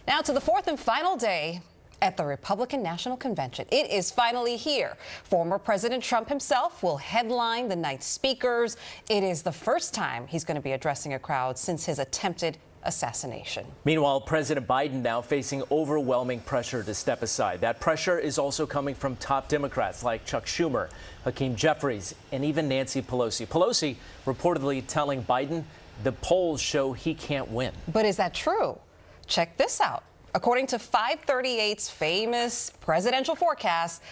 Now to the fourth and final day at the Republican National Convention. It is finally here. Former President Trump himself will headline the night's speakers. It is the first time he's going to be addressing a crowd since his attempted assassination. Meanwhile, President Biden now facing overwhelming pressure to step aside. That pressure is also coming from top Democrats like Chuck Schumer, Hakeem Jeffries, and even Nancy Pelosi. Pelosi reportedly telling Biden the polls show he can't win. But is that true? Check this out. According to 538's famous presidential forecast,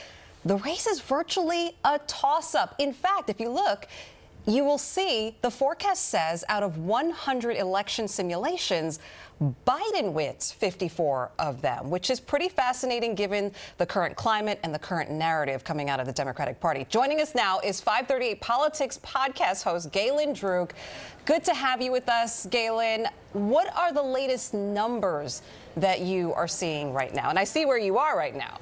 the race is virtually a toss-up. In fact, if you look, you will see the forecast says out of 100 election simulations, Biden wins 54 of them, which is pretty fascinating given the current climate and the current narrative coming out of the Democratic Party. Joining us now is 538 Politics podcast host Galen Druke. Good to have you with us, Galen. What are the latest numbers that you are seeing right now? And I see where you are right now.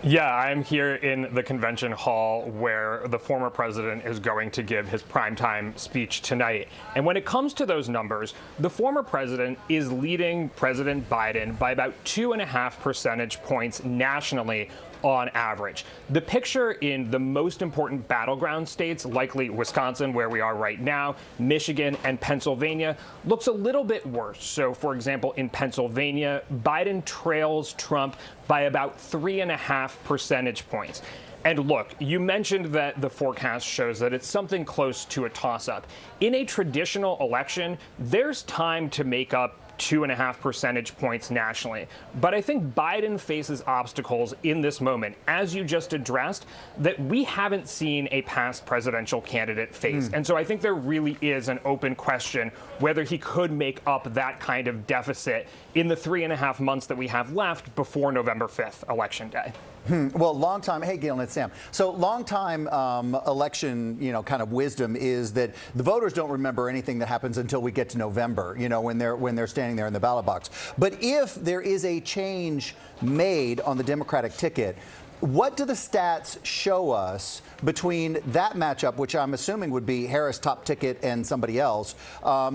Yeah, I'm here in the convention hall where the former president is going to give his primetime speech tonight. And when it comes to those numbers, the former president is leading President Biden by about 2.5 percentage points nationally on average. The picture in the most important battleground states, likely Wisconsin, where we are right now, Michigan, and Pennsylvania, looks a little bit worse. So, for example, in Pennsylvania, Biden trails Trump by about 3.5 percentage points. And look, you mentioned that the forecast shows that it's something close to a toss-up. In a traditional election, there's time to make up 2.5 percentage points nationally. But I think Biden faces obstacles in this moment, as you just addressed, that we haven't seen a past presidential candidate face. And so I think there really is an open question whether he could make up that kind of deficit in the 3.5 months that we have left before November 5th, Election Day. Well, long time. Hey, Galen, it's Sam. So long time election, kind of wisdom is that the voters don't remember anything that happens until we get to November, when they're standing there in the ballot box. But if there is a change made on the Democratic ticket, what do the stats show us between that matchup, which I'm assuming would be Harris top ticket and somebody else,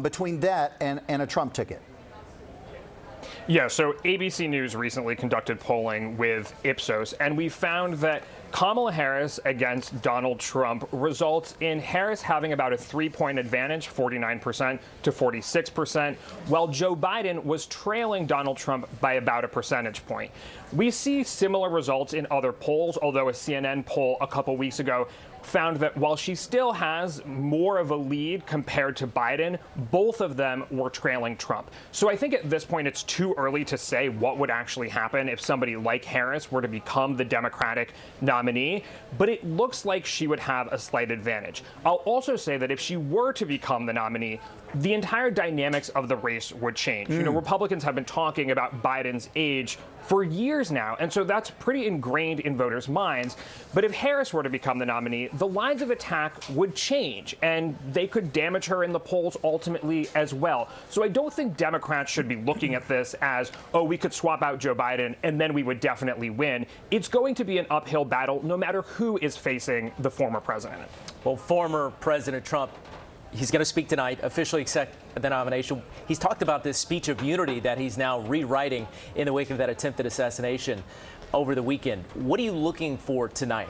between that and a Trump ticket? Yeah, so ABC News recently conducted polling with Ipsos, and we found that Kamala Harris against Donald Trump results in Harris having about a 3-point advantage, 49% to 46%, while Joe Biden was trailing Donald Trump by about a percentage point. We see similar results in other polls, although a CNN poll a couple weeks ago found that while she still has more of a lead compared to Biden, both of them were trailing Trump. So I think at this point it's too early to say what would actually happen if somebody like Harris were to become the Democratic nominee, but it looks like she would have a slight advantage. I'll also say that if she were to become the nominee, the entire dynamics of the race would change. Republicans have been talking about Biden's age for years now, and so that's pretty ingrained in voters' minds. But if Harris were to become the nominee, the lines of attack would change, and they could damage her in the polls ultimately as well. So I don't think Democrats should be looking at this as, oh, we could swap out Joe Biden, and then we would definitely win. It's going to be an uphill battle no matter who is facing the former president. Well, former President Trump, he's going to speak tonight, officially accept the nomination. He's talked about this speech of unity that he's now rewriting in the wake of that attempted assassination over the weekend. What are you looking for tonight?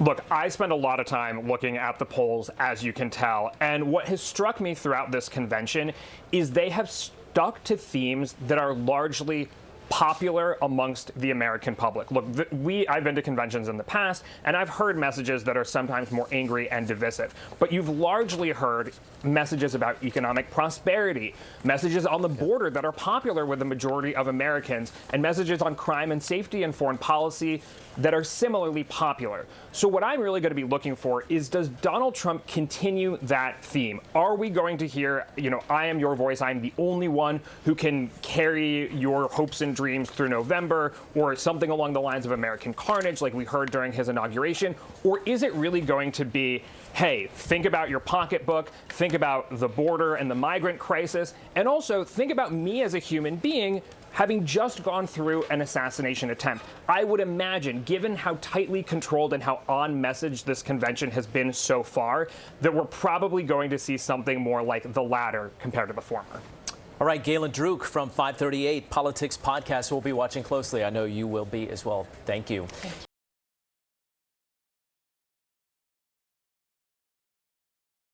Look, I spend a lot of time looking at the polls, as you can tell, and what has struck me throughout this convention is they have stuck to themes that are largely popular amongst the American public. Look, I've been to conventions in the past, and I've heard messages that are sometimes more angry and divisive. But you've largely heard messages about economic prosperity, messages on the border that are popular with the majority of Americans, and messages on crime and safety and foreign policy that are similarly popular. So what I'm really going to be looking for is, does Donald Trump continue that theme? Are we going to hear, I am your voice, I'm the only one who can carry your hopes and dreams through November, or something along the lines of American carnage like we heard during his inauguration? Or is it really going to be, hey, think about your pocketbook, think about the border and the migrant crisis, and also think about me as a human being having just gone through an assassination attempt? I would imagine, given how tightly controlled and how on message this convention has been so far, that we're probably going to see something more like the latter compared to the former. All right, Galen Druke from 538 Politics Podcast will be watching closely. I know you will be as well. Thank you.